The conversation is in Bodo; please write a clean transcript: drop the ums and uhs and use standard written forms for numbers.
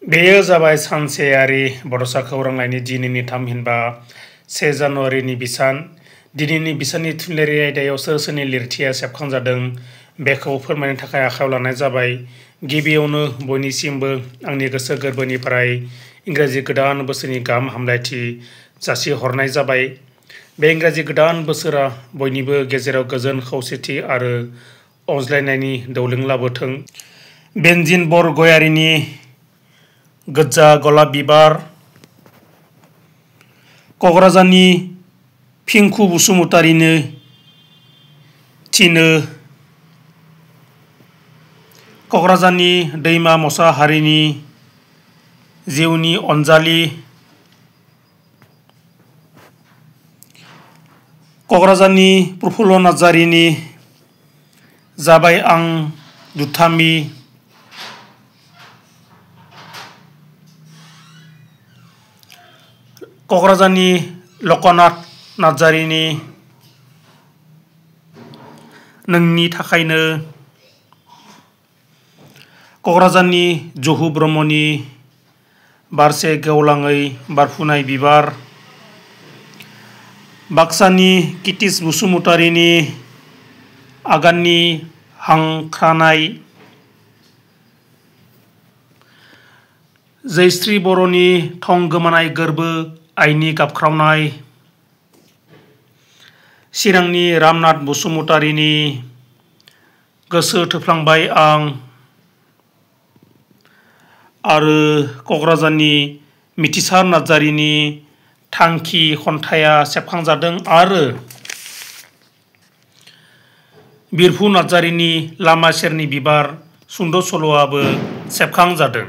बेयो जाबाय सानसेयारि बड'सा खौरांलाइनि दिनैनि थामहिनबा 1 जानुवारिनि बिसान। दिनैनि बिसाननि थुनलाइयारि आयदायाव सोर सोरनि लिरथिया सेबखांजादों बेखौ फोरमायनो थाखाय आखायाव लानाय जाबाय। गिबियावनो बयनिसिमबो आंनि गोसो गोरबोनिफ्राय इंराजि गोदान बोसोरनि गाहाम हामलायथि जासिहरनाय जाबाय। बे इंराजि गोदान बोसोरा बयनिबो गेजेराव गोजोन, खौसेथि आरो अनज्लायनायनि दौलें लाबोथों। बेनजिन बरगयारिनि गोजा गलाप बिबार, क'क्राझारनि फिंखु बसुमतारिनो थिनो, क'क्राझारनि दैमा मसाहारिनि जिउनि अनजालि, क'क्राझारनि प्रफुल्ल नार्जारिनि जाबाय आं दुथांनि, क'क्राझारनि लकनाथ नार्जारिनि नोंनि थाखायनो, क'क्राझारनि जहु ब्रह्मनि बारसे गेवलाङै बारफुनाय बिबार, बाक्सानि कितिश बसुमतारिनि आगाननि हांख्रानाय, जयश्री बर'नि थं गोमानाय गोर्बो आइनि गाबख्रावनाय, चिरांनि रामनाथ बसुमतारिनि गोसो थोफ्लांबाय आं आरो क'क्राझारनि मिथिसार नार्जारिनि थांखि खन्थाइया सेबखांजादों आरो बिरफु नार्जारिनि लामा सेरनि बिबार सुंद' सल'आबो सेबखांजादों।